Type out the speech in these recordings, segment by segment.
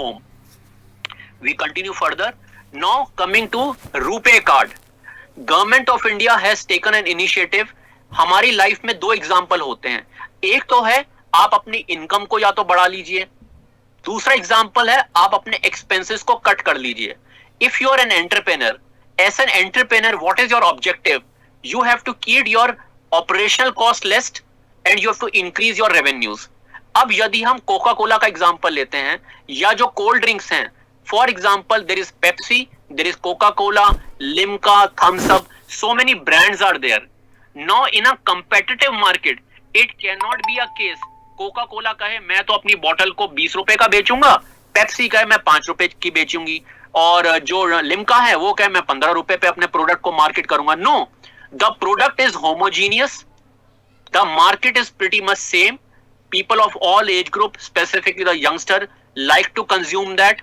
home. We continue further. Now coming to RuPay card. Government of India has taken an initiative. हमारी life में दो example होते हैं. एक तो है आप अपनी इनकम को या तो बढ़ा लीजिए, दूसरा एग्जाम्पल है आप अपने एक्सपेंसेस को कट कर लीजिए. If you are an entrepreneur, as an entrepreneur what is your objective? You have to keep your operational cost less and you have to increase your revenues. अब यदि हम कोका कोला का example लेते हैं या जो कोल्ड ड्रिंक्स हैं, for example there is Pepsi, there is Coca Cola, Limca, Thums Up, so many brands are there. Now in a competitive market it cannot be a case Coca Cola कहे मैं तो अपनी बोतल को 20 रुपए का बेचूंगा, Pepsi कहे मैं 5 रुपए की बेचूंगी, और जो लिम्का है वो कहे मैं 15 रुपए पे अपने प्रोडक्ट को मार्केट करूंगा. No, the product is homogeneous, the market is pretty much same, people of all age group, specifically the youngster, like to consume that.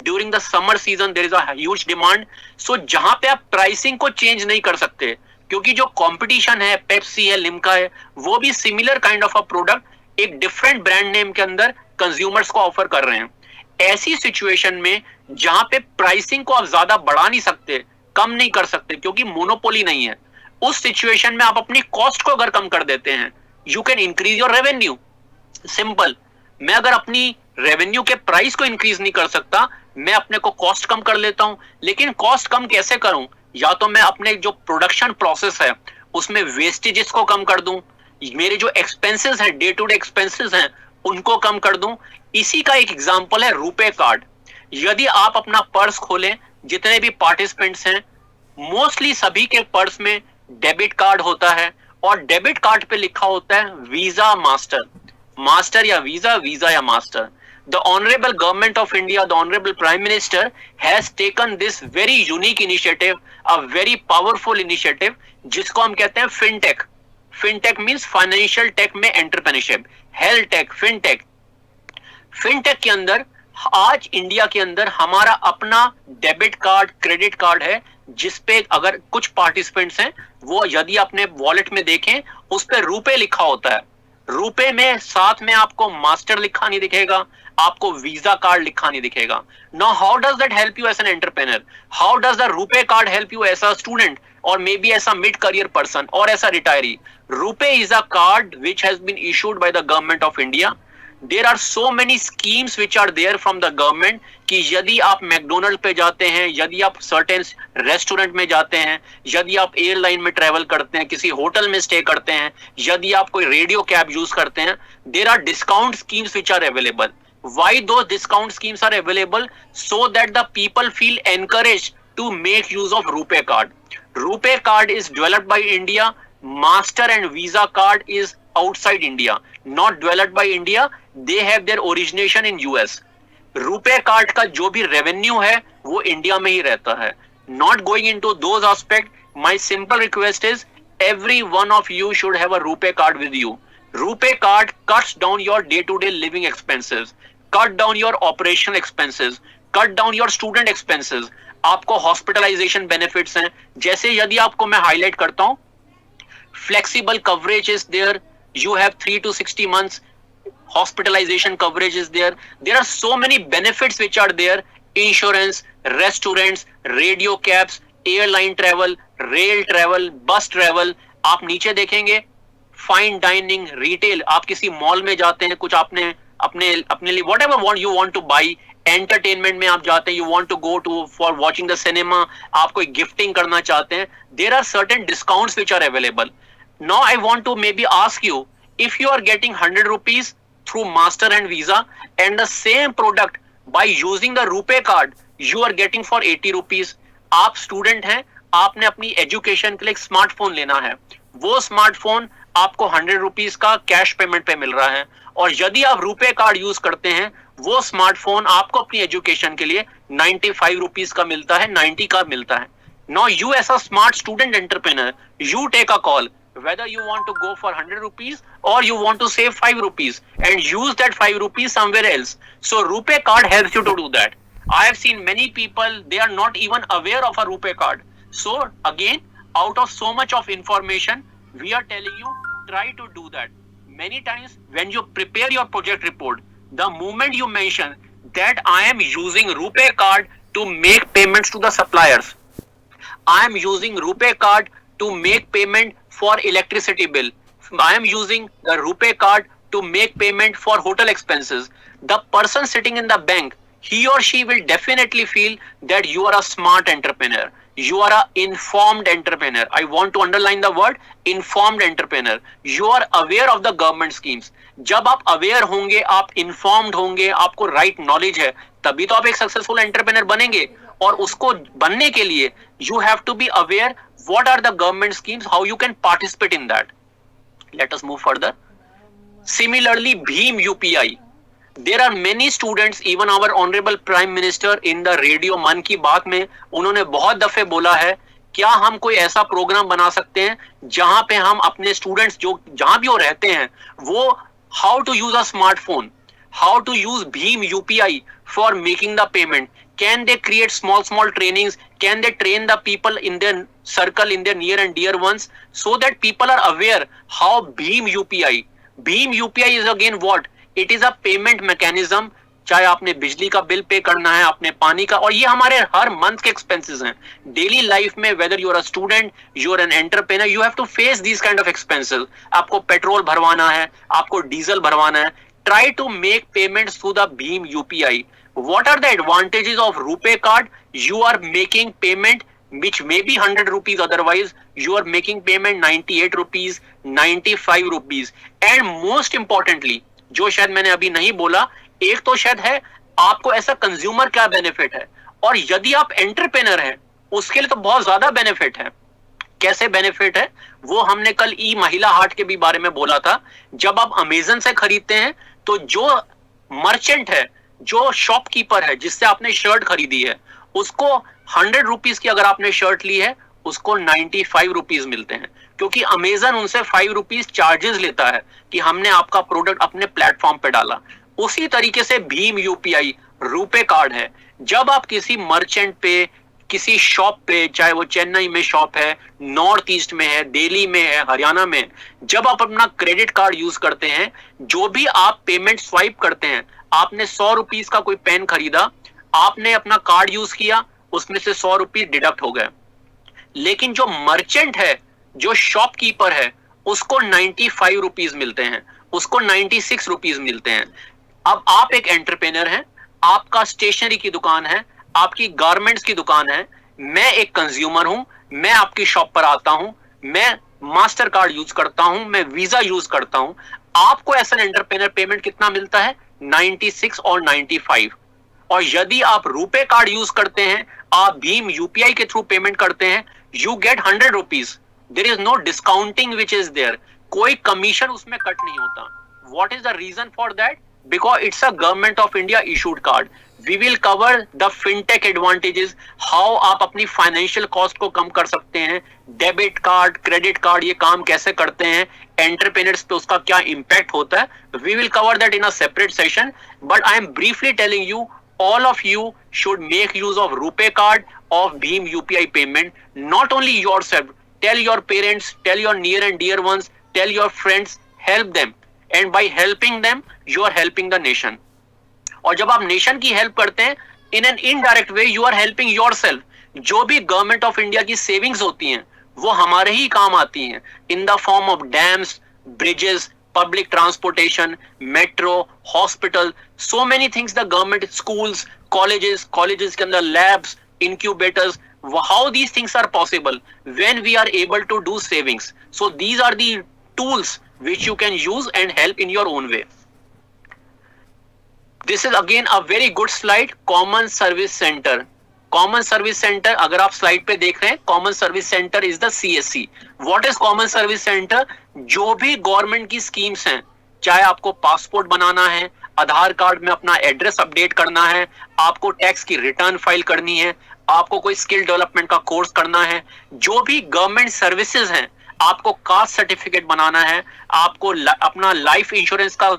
During the summer season there is a huge demand. So जहां पे आप pricing को change नहीं कर सकते क्योंकि जो competition है, पेप्सी है, लिम्का है, वो भी similar kind of a product एक डिफरेंट ब्रांड नेम के अंदर कंज्यूमर्स को ऑफर कर रहे हैं. ऐसी सिचुएशन में जहां पे प्राइसिंग को आप ज्यादा बढ़ा नहीं सकते, कम नहीं कर सकते क्योंकि मोनोपोली नहीं है, उस सिचुएशन में आप अपनी कॉस्ट को अगर कम कर देते हैं, you can increase your revenue. Simple. मैं अगर अपनी रेवेन्यू के प्राइस को इंक्रीज नहीं कर सकता, मैं अपने को कॉस्ट कम कर लेता हूं. लेकिन कॉस्ट कम कैसे करूं? या तो मैं अपने जो प्रोडक्शन प्रोसेस है उसमें वेस्टेजेस को कम कर दूं, मेरे जो एक्सपेंसेस हैं, डे टू डे एक्सपेंसेस हैं, उनको कम कर दूं. इसी का एक एग्जांपल है रुपे कार्ड. यदि आप अपना पर्स खोलें, जितने भी पार्टिसिपेंट्स हैं मोस्टली सभी के पर्स में डेबिट कार्ड होता है और डेबिट कार्ड पे लिखा होता है वीजा मास्टर. मास्टर या वीजा, वीजा या master. The Honorable Government of India, the Honorable Prime Minister has taken this very unique initiative, a very powerful initiative, जिसको हम कहते हैं FinTech. FinTech means Financial Tech में Entrepreneurship, Health Tech, FinTech. FinTech के अंदर आज India के अंदर हमारा अपना डेबिट कार्ड, क्रेडिट कार्ड है, जिसपे अगर कुछ पार्टिसिपेंट्स हैं वो यदि अपने वॉलेट में देखें उस पर रुपए लिखा होता है. रुपए में साथ में आपको मास्टर लिखा नहीं दिखेगा, आपको वीजा कार्ड लिखा नहीं दिखेगा. Now how does that help you as an entrepreneur? How does the RuPay card help you as a student और maybe as a mid career person और as a retiree? RuPay is a card which has been issued by the government of India. There are so many schemes which are there from the government कि यदि आप McDonald पे जाते हैं, यदि आप certain restaurant में जाते हैं, यदि आप एयरलाइन में ट्रेवल करते हैं, किसी होटल में स्टे करते हैं, यदि आप कोई रेडियो कैब यूज करते हैं, there are discount schemes which are available. Why those discount schemes are available? So that the people feel encouraged to make use of RuPay card. RuPay card is developed by India. Master and Visa card is outside India, not developed by India. They have their origination in US. RuPay card का जो भी revenue है वो India में ही रहता है. Not going into those aspect, my simple request is every one of you should have a RuPay card with you. RuPay card cuts down your day to day living expenses, cut down your operational expenses, cut down your student expenses. आपको hospitalisation benefits हैं, जैसे यदि आपको मैं highlight करता हूं, flexible coverage is there, you have 3 to 60 months hospitalization coverage is there. There are so many benefits which are there: insurance, restaurants, radio cabs, airline travel, rail travel, bus travel. आप नीचे देखेंगे fine dining, retail, आप किसी mall में जाते हैं, कुछ आपने अपने लिए whatever want you want to buy, entertainment में आप जाते हैं, you want to go to for watching the cinema, आप कोई गिफ्टिंग करना चाहते हैं, there are certain discounts which are available. Now I want to maybe ask you, if you are getting 100 rupees through Master and Visa and the same product by using the RuPay card you are getting for 80 rupees. आप student हैं, आपने अपनी education के लिए एक smartphone लेना है, वो स्मार्टफोन आपको 100 रुपीज का कैश पेमेंट पे मिल रहा है, और यदि आप रुपे कार्ड यूज करते हैं वो स्मार्टफोन आपको अपनी एजुकेशन के लिए 95 रुपीज का मिलता है, 90 का मिलता है. Now you as a smart student entrepreneur, you take a call whether you want to go for 100 rupees or you want to save 5 rupees and use that 5 rupees somewhere else. So RuPay card helps you to do that. I have seen many people, they are not even aware of a RuPay card. So again, out of so much of information, we are telling you, try to do that. Many times when you prepare your project report, the moment you mention that I am using RuPay card to make payments to the suppliers. I am using RuPay card to make payment for electricity bill. I am using the RuPay card to make payment for hotel expenses. The person sitting in the bank, he or she will definitely feel that you are a smart entrepreneur. You are an informed entrepreneur. I want to underline the word informed entrepreneur. You are aware of the government schemes. जब आप aware होंगे, आप informed होंगे, आपको right knowledge है, तभी तो आप एक सक्सेसफुल एंटरप्रेन्योर बनेंगे. और उसको बनने के लिए you have to be aware what are the government schemes, how you can participate in that. Let us move further. Similarly भीम UPI. There are many students, even our honorable prime minister in the radio मन की बात में उन्होंने बहुत दफे बोला है, क्या हम कोई ऐसा प्रोग्राम बना सकते हैं जहां पे हम अपने स्टूडेंट्स जो जहां भी वो रहते हैं वो how to use a smartphone, how to use भीम UPI for making the payment. Can they create small trainings? Can they train the people in their circle, in their near and dear ones, so that people are aware how Bheem UPI. Bheem UPI is again what? It is a payment mechanism. चाहे आपने बिजली का bill pay करना है, आपने पानी का, और ये हमारे हर मंथ के एक्सपेंसेस हैं डेली लाइफ में. Whether you are a student, you are an entrepreneur, you have to face this kind of expenses. आपको पेट्रोल भरवाना है, आपको डीजल भरवाना है. Try to make payments through the भीम UPI. What are the advantages of RuPay card? You are making payment which may be 100 rupees, otherwise you are making payment 98 rupees, 95 rupees. And most importantly, जो शायद मैंने अभी नहीं बोला, एक तो शायद है आपको ऐसा कंज्यूमर क्या बेनिफिट है, और यदि आप एंटरप्रेन्योर हैं उसके लिए तो बहुत ज्यादा बेनिफिट है. कैसे बेनिफिट है वो हमने कल ई महिला हाट के भी बारे में बोला था. जब आप अमेजन से खरीदते हैं तो जो मर्चेंट है, जो शॉपकीपर है जिससे आपने शर्ट खरीदी है, उसको 100 रुपीज की अगर आपने शर्ट ली है उसको 95 रुपीज मिलते हैं, क्योंकि अमेजन उनसे 5 रुपीज चार्जेस लेता है कि हमने आपका प्रोडक्ट अपने प्लेटफॉर्म पे डाला. उसी तरीके से भीम यूपीआई रूपे कार्ड है. जब आप किसी मर्चेंट पे, किसी शॉप पे, चाहे वो चेन्नई में शॉप है, नॉर्थ ईस्ट में है, दिल्ली में है, हरियाणा में, जब आप अपना क्रेडिट कार्ड यूज करते हैं, जो भी आप पेमेंट स्वाइप करते हैं, आपने 100 रुपीज का कोई पेन खरीदा, आपने अपना कार्ड यूज किया, उसमें से 100 रुपीज डिडक्ट हो गए. लेकिन जो मर्चेंट है, जो शॉपकीपर है, उसको 95 रुपीज मिलते हैं, उसको 96 रुपीज मिलते हैं. अब आप एक एंटरप्रेन्योर हैं, आपका स्टेशनरी की दुकान है, आपकी गारमेंट्स की दुकान है, मैं एक कंज्यूमर हूं, मैं आपकी शॉप पर आता हूं, मैं मास्टर कार्ड यूज करता हूं, मैं वीजा यूज करता हूं. आपको एज एन एंटरप्रेन्योर पेमेंट कितना मिलता है? 96 और 95. और यदि आप रूपे कार्ड यूज करते हैं, आप भीम यूपीआई के थ्रू पेमेंट करते हैं, you get 100 rupees. There is no discounting which is there. कोई कमीशन उसमें कट नहीं होता. What is the reason for that? Because it's a government of India issued card. We will cover the fintech advantages, how आप अपनी financial cost को कम कर सकते हैं, डेबिट कार्ड, क्रेडिट कार्ड ये काम कैसे करते हैं, एंटरप्रेन्योर्स पे उसका क्या इम्पैक्ट होता है. We will cover that in a separate session, but I am briefly telling you, all of you should make use of RuPay card, of Bheem UPI payment. Not only yourself, tell your parents, tell your near and dear ones, tell your friends, help them. And by helping them, you are helping the nation. और जब आप nation की help करते हैं, in an indirect way, you are helping yourself. जो भी government of India की savings होती हैं, वो हमारे ही काम आती हैं, in the form of dams, bridges, public transportation, metro, hospital, so many things. The government, schools, colleges के अंदर labs, incubators. How these things are possible when we are able to do savings. So these are the tools which you can use and help in your own way. This is again a very good slide. Common Service Center. Common Service Center, अगर आप slide पे देख रहे हैं, Common Service Center is the CSC. What is Common Service Center? जो भी government की schemes हैं, चाहे आपको पासपोर्ट बनाना है, आधार कार्ड में अपना एड्रेस अपडेट करना है, आपको टैक्स की रिटर्न फाइल करनी है, आपको कोई स्किल डेवलपमेंट का कोर्स करना है, जो भी गवर्नमेंट सर्विसेज हैं, आपको कास्ट सर्टिफिकेट बनाना है, आपको अपना लाइफ इंश्योरेंस का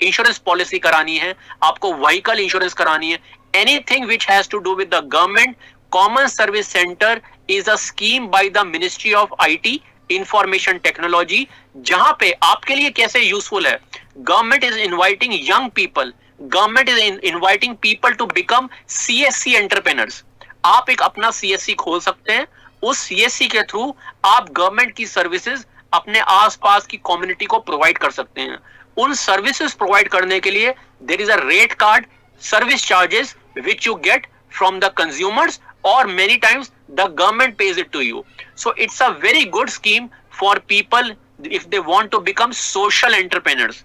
इंश्योरेंस पॉलिसी करानी है, आपको व्हीकल इंश्योरेंस करानी है, anything which has to do with the government, common service centre is a scheme by the ministry of IT information technology, जहां पे आपके लिए कैसे यूजफुल है. Government is inviting young people Government is inviting people to become CSC entrepreneurs. आप एक अपना CSC खोल सकते हैं, उस CSC के थ्रू आप गवर्नमेंट की सर्विसेज अपने आसपास की कम्युनिटी को प्रोवाइड कर सकते हैं. उन सर्विसेज प्रोवाइड करने के लिए there is a rate card, service charges which you get from the consumers, or many times the government pays it to you. So it's a very good scheme for people if they want to become social entrepreneurs.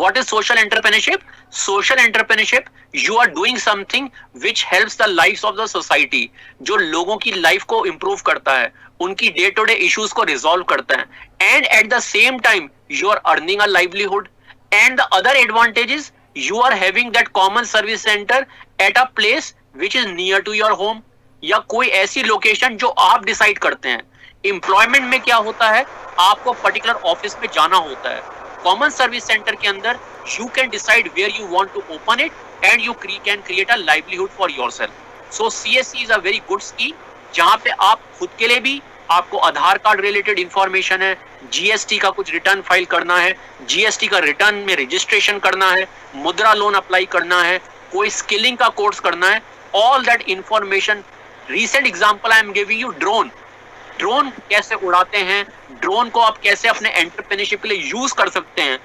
What is social entrepreneurship? Social entrepreneurship, you are doing something which helps the lives of the society. जो लोगों की life को improve करता है, उनकी day to day issues को resolve करता है, and at the same time you are earning a livelihood. And the other advantage is you are having that common service center at a place which is near to your home, या कोई ऐसी location जो आप decide करते हैं. Employment में क्या होता है, आपको पर्टिकुलर ऑफिस में जाना होता है. कॉमन सर्विस सेंटर के अंदर you can decide where you want to open it and you can create a livelihood for yourself. So CSC is a very good scheme, जहां पे आप खुद के लिए भी, आपको आधार कार्ड रिलेटेड इंफॉर्मेशन है, जीएसटी का कुछ रिटर्न फाइल करना है, जीएसटी का रिटर्न में रजिस्ट्रेशन करना है, मुद्रा लोन अप्लाई करना है, कोई स्किलिंग का कोर्स करना है, all that information. Recent example I am giving you drone. Drone कैसे उड़ाते हैं, ड्रोन को आप कैसे अपने एंटरप्रेन्योरशिप के लिए यूज कर सकते हैं.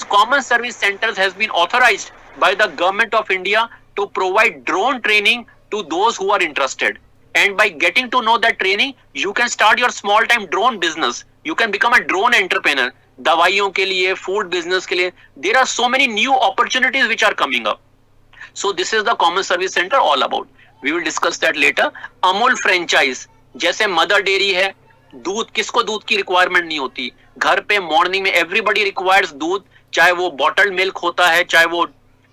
Common service centres has been authorised by the government of India to provide drone training to those who are interested. And by getting to know that training, you can start your small time drone business. You can become a drone entrepreneur. दवाइयों के लिए, food business के लिए, there are so many new opportunities which are coming up. So this is the common service center all about. We will discuss that later. Amul franchise, जैसे mother dairy है, दूध, किसको दूध की रिक्वायरमेंट नहीं होती, घर पे मॉर्निंग में एवरीबडी रिक्वायर्स दूध, चाहे वो बॉटल्ड मिल्क होता है, चाहे वो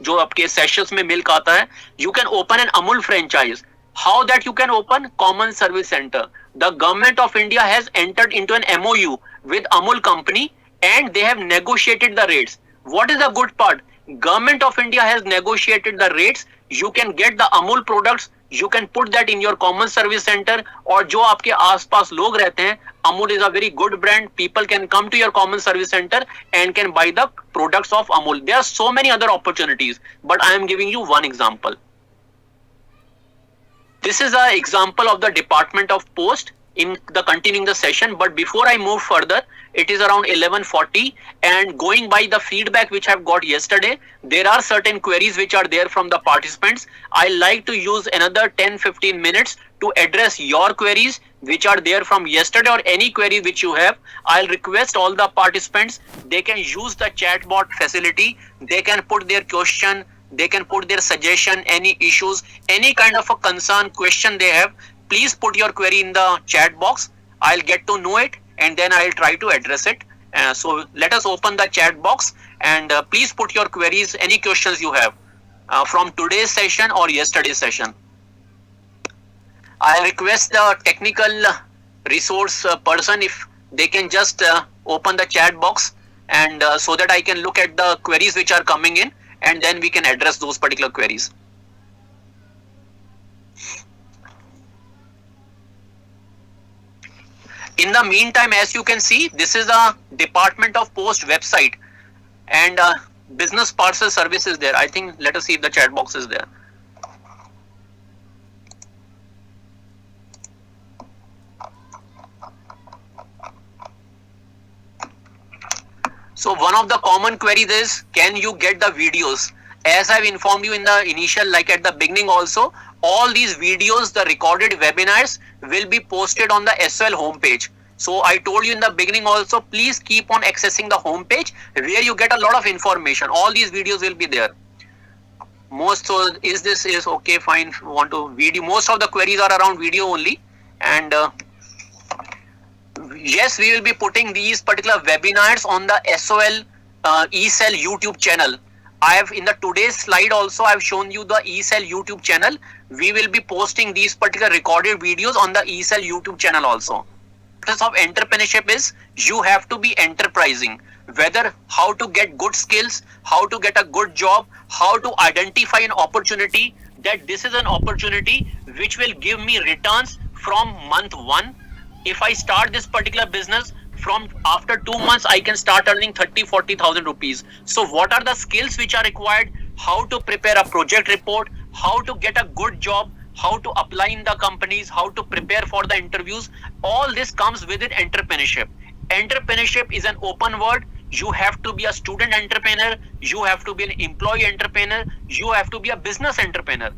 जो आपके सैशेस में मिल्क आता है. You can open an Amul franchise. How that you can open? Common service center. The government of India has entered into an MOU with Amul company and they have negotiated the rates. What is the good part? Government of India has negotiated the rates. You can get the Amul products. You can put that in your common service center. और जो आपके आसपास लोग रहते हैं, Amul is a very good brand. People can come to your common service center and can buy the products of Amul. There are so many other opportunities, but I am giving you one example. This is an example of the Department of Post in the continuing the session. But before I move further, it is around 11:40, and going by the feedback which I've got yesterday, there are certain queries which are there from the participants. I like to use another 10-15 minutes to address your queries which are there from yesterday, or any query which you have. I'll request all the participants, they can use the chatbot facility. They can put their question, they can put their suggestion, any issues, any kind of a concern, question they have. Please put your query in the chat box. I'll get to know it and then I'll try to address it. So let us open the chat box and please put your queries, any questions you have from today's session or yesterday's session. I request the technical resource person if they can just open the chat box and so that I can look at the queries which are coming in, and then we can address those particular queries. In the meantime, as you can see, this is the Department of Post website and business parcel service is there. I think, let us see if the chat box is there. So one of the common queries is, can you get the videos? As I've informed you in the initial, like at the beginning also, all these videos, the recorded webinars will be posted on the SOL homepage. So I told you in the beginning also, please keep on accessing the homepage where you get a lot of information. All these videos will be there. Most, so is okay, fine, want to video. Most of the queries are around video only, and yes, we will be putting these particular webinars on the SOL eCell YouTube channel. I have in the today's slide also, I have shown you the eCell YouTube channel. We will be posting these particular recorded videos on the eCell YouTube channel also. The purpose of entrepreneurship is you have to be enterprising. Whether how to get good skills, how to get a good job, how to identify an opportunity, that this is an opportunity which will give me returns from month 1. If I start this particular business, from after 2 months, I can start earning 30,000-40,000 rupees. So what are the skills which are required? how to prepare a project report, how to get a good job, how to apply in the companies, how to prepare for the interviews. All this comes within entrepreneurship. Entrepreneurship is an open word. You have to be a student entrepreneur, you have to be an employee entrepreneur, you have to be a business entrepreneur.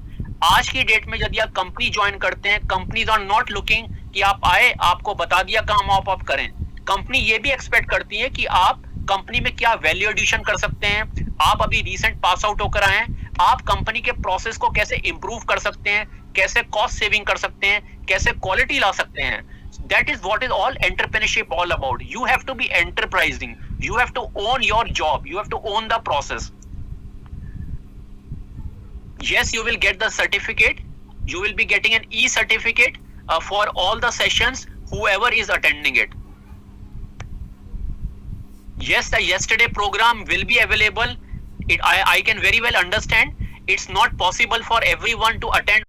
आज की date में यदि आप company join करते हैं, companies are not looking कि आप आए, आपको बता दिया काम आप करें. कंपनी ये भी एक्सपेक्ट करती है कि आप कंपनी में क्या वैल्यू एडिशन कर सकते हैं. आप अभी रिसेंट पास आउट होकर आए हैं, आप कंपनी के प्रोसेस को कैसे इंप्रूव कर सकते हैं, कैसे कॉस्ट सेविंग कर सकते हैं, कैसे क्वालिटी ला सकते हैं. That is what is all entrepreneurship all about. You have to be enterprising. You have to own your job. You have to own the process. Yes, you will get the certificate. You will be getting an e-certificate for all the sessions, whoever is attending it. Yes, the yesterday program will be available. I can very well understand. It's not possible for everyone to attend